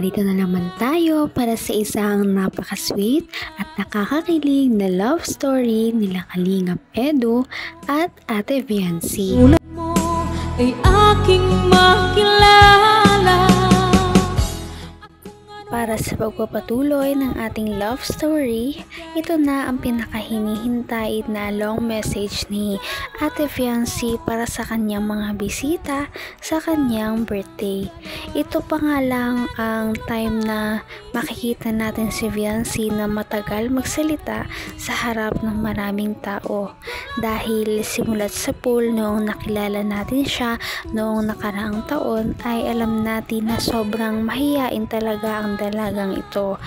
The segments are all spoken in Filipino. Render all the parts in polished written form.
narito na naman tayo para sa isang napaka-sweet at nakakakilig na love story nila Kalingap Edu at Ate Viancy. Tulad mo ay aking makilala. Para sa pagpapatuloy ng ating love story, ito na ang pinakahinihintay na long message ni Ate Viancy para sa kanyang mga bisita sa kanyang birthday. Ito pa nga lang ang time na makikita natin si Viancy na matagal magsalita sa harap ng maraming tao. Dahil simulat sa pool noong nakilala natin siya noong nakaraang taon ay alam natin na sobrang mahiyain talaga ang dalagang ito.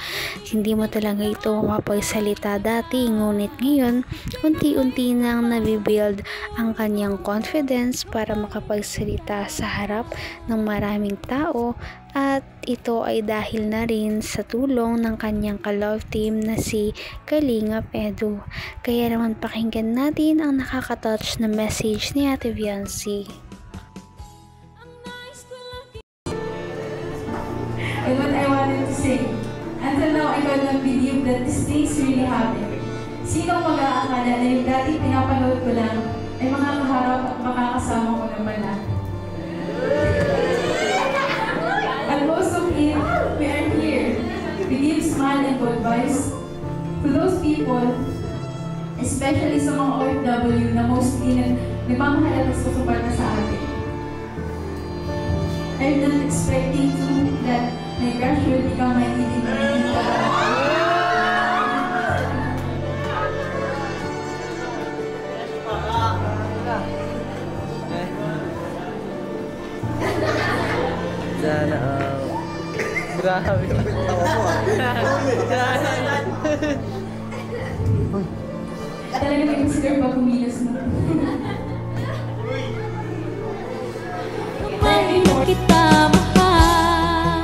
Hindi mo talaga ito mapagsalita dati, ngunit ngayon unti-unti nang nabibuild ang kanyang confidence para makapagsalita sa harap ng maraming tao, at ito ay dahil na rin sa tulong ng kanyang ka-love team na si Kalingap Edu. Kaya naman pakinggan natin ang nakaka-touch na message ni Ate Viancy. And what I wanted to say, until now I could not believe that these things really happened. Sinong mag-aakala na yung dati pinapanood ko lang ay makakaharap at makakasama ko na pala. And most of it, we are here. We give smile and good vibes to those people, especially sa mga OFW na mostly nagmamahal at susuporta sa atin. I'm not expecting to that my crush will become my leading man. Sana grabe yung tawa mo Talaga may consider pa kumilos mo. Pwede mo kita mahal.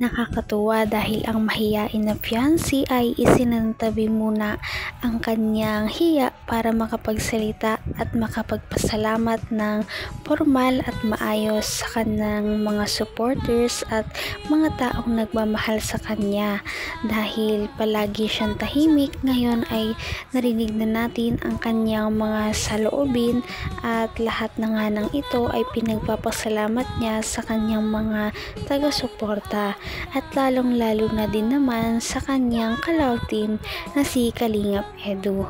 Nakakatuwa dahil ang mahiyain na Viancy ay isinantabi muna ang kanyang hiya para makapagsalita at makapagpasalamat ng formal at maayos sa kanyang mga supporters at mga taong nagmamahal sa kanya. Dahil palagi siyang tahimik, ngayon ay narinig na natin ang kanyang mga saloobin, at lahat na nga ng ito ay pinagpapasalamat niya sa kanyang mga taga-suporta, at lalong-lalo na din naman sa kanyang ka-love team na si Kalingap Edu.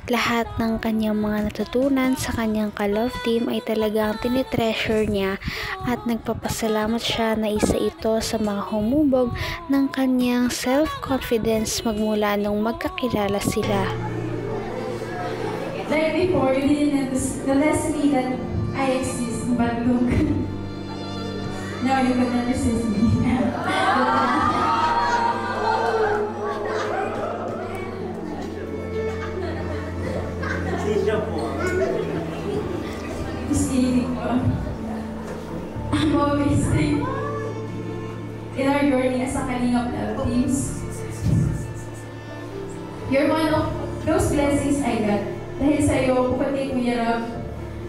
Lahat ng kanyang mga natutunan sa kanyang ka-love team ay talagang tinitreasure niya, at nagpapasalamat siya na isa ito sa mga humubog ng kanyang self-confidence magmula nung magkakilala sila. Like before, you didn't notice me that I exist, but look, now you can resist me. I'm always in our journey as a Kalingap love teams. You're one of those blessings I got. Dahil sa iyo, kapatid Kuya Rab,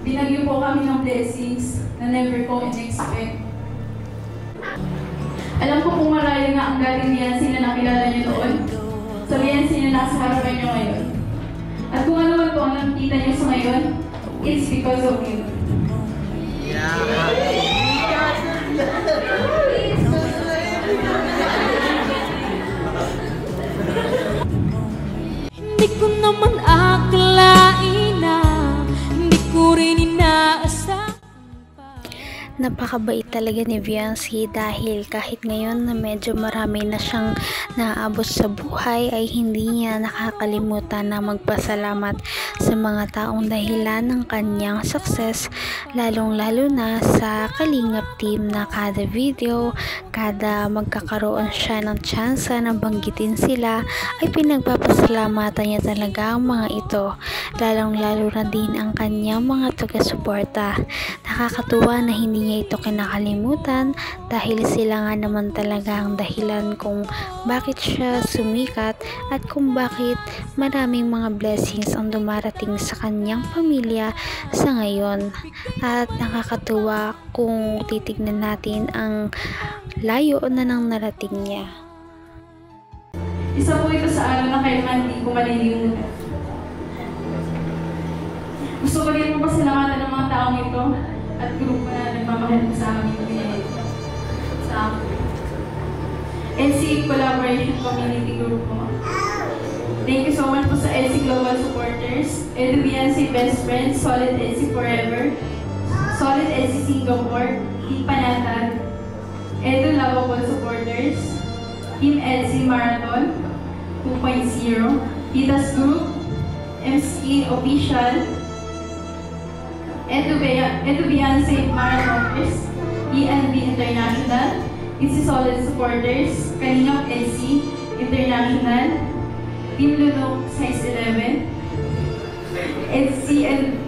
binagyo po kami ng blessings na never ko in-expect. Alam ko kung marami nga ang galing niyan sila nakilala niyo doon. Sabihan sila nasa harapan niyo ngayon. At kung ano man po ang nakikita niyo sa ngayon, it's because of you. Hindi ko naman akalain na hindi ko rin inaasahan. Napakabait talaga ni Viancy, dahil kahit ngayon na medyo marami na siyang naaabot sa buhay ay hindi niya nakakalimutan na magpasalamat sa mga taong dahilan ng kanyang success, lalong-lalo na sa Kalingap team na kada video, kada magkakaroon siya ng tsansa na banggitin sila, ay pinagpapasalamatan niya talaga ang mga ito, lalong-lalo na din ang kanyang mga taga-suporta. Nakakatuwa na hindi niya ito kinakalimutan dahil sila nga naman talaga ang dahilan kung bakit siya sumikat at kung bakit maraming mga blessings ang dumarating sa kanyang pamilya sa ngayon. At nakakatuwa kung titignan natin ang layo na nang narating niya. Isa po ito sa araw na kailangan hindi ko malilimutan. Gusto ko rin po pasalamatan ng mga taong ito at grupo na nagmamahal po sa amin sa NC Collaboration Community Group po. Thank you so much po sa NC Global Supporters, EduBNC Best Friends, Solid NC Forever, Solid NC Singapore, Team Panatag, Edu Lovable Supporters, Team NC Marathon 2.0, Titas Group, MC Official, EduBNC Marathoners, ENB International, NC Solid Supporters, Kalingap NC International, Team Lunok Size 11, NC and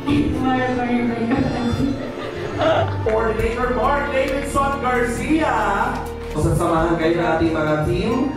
Coordinator Mark Davidson Garcia. Sasamahan kayo ng ating mga team.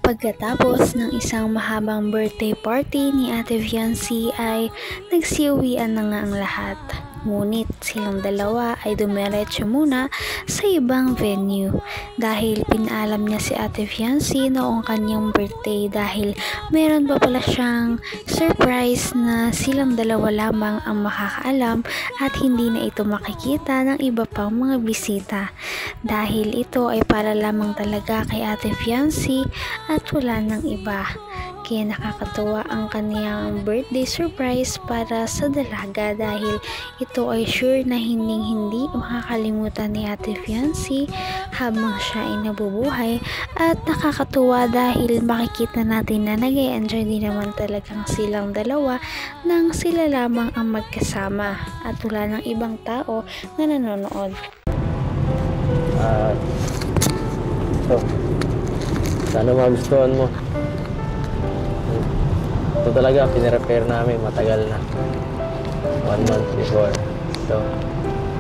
Pagkatapos ng isang mahabang birthday party ni Ate Fiancee ay nagsiuwian na nga ang lahat. Ngunit silang dalawa ay dumiretso muna sa ibang venue dahil pinaalam niya si Ate Fiancee noong kanyang birthday dahil meron pa pala siyang surprise na silang dalawa lamang ang makakaalam at hindi na ito makikita ng iba pang mga bisita dahil ito ay para lamang talaga kay Ate Fiancee at wala ng iba. Kaya nakakatuwa ang kaniyang birthday surprise para sa dalaga dahil ito ay sure na hindi makakalimutan ni Ate Fiancee habang siya ay nabubuhay. At nakakatuwa dahil makikita natin na nag-e-enjoy din naman talagang silang dalawa nang sila lamang ang magkasama at wala ng ibang tao na nanonood. Sana magustuhan mo. Ito talaga, pinirepair namin matagal na. 1 month before. So,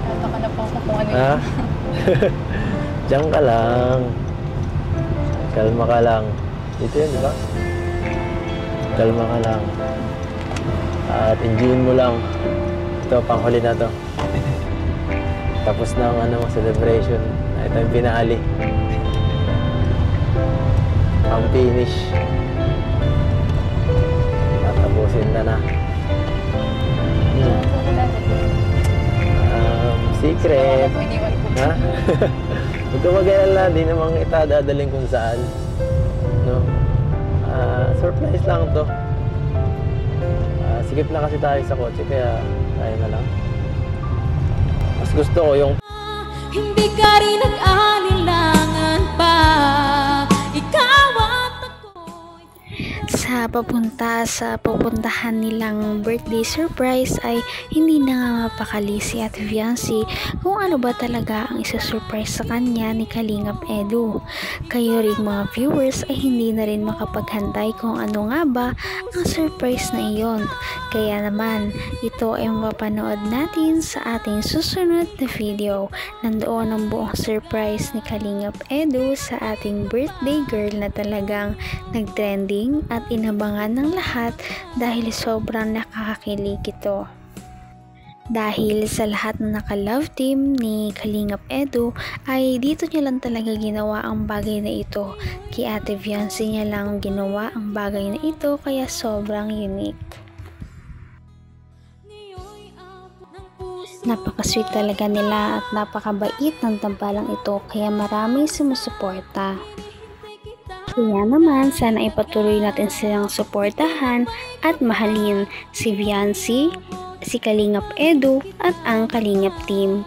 Nataka na po ako kung ano ha? Diyan ka lang. Kalma ka lang. Dito yun, di ba? Kalma ka lang. At enjoyin mo lang. Ito, panghuli na to. Tapos na ang celebration. Ito yung pinali. Ang finish. Tatapusin na. Secret. Ha? Huwag ka mag-alala. Di namang itadadaling kung saan. No? Surprise lang to. Sikip na kasi tayo sa kotse kaya tayo na lang. Mas gusto ko yung Hindi ka rin nag-alilangan pa. Ikaw at ako'y sa pupuntahan nilang birthday surprise ay hindi na nga mapakali si Ate Fiancee kung ano ba talaga ang isa-surprise sa kanya ni Kalingap Edu. Kayo rin mga viewers ay hindi na rin makapaghantay kung ano nga ba ang surprise na iyon. Kaya naman, ito ay mapapanood natin sa ating susunod na video. Nandoon ang buong surprise ni Kalingap Edu sa ating birthday girl na talagang nagtrending at inabangan ng lahat dahil sobrang nakakakilig ito. Dahil sa lahat na naka-love team ni Kalingap Edu ay dito niya lang talaga ginawa ang bagay na ito. Kay Ate Fiancee niya lang ginawa ang bagay na ito kaya sobrang unique. Napaka-sweet talaga nila at napakabait ng tambalang ito kaya maraming sumusuporta. Kaya naman, sana ipatuloy natin silang suportahan at mahalin si Fiancee, si Kalingap Edu at ang Kalingap team.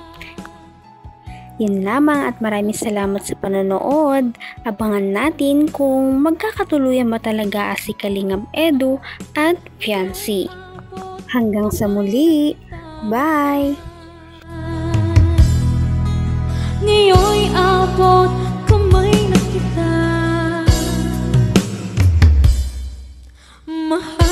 Yun lamang at maraming salamat sa panonood. Abangan natin kung magkakatuluyan ba talaga si Kalingap Edu at Fiancee. Hanggang sa muli. Bye! ngayon'y abot kamay na kita. Mahal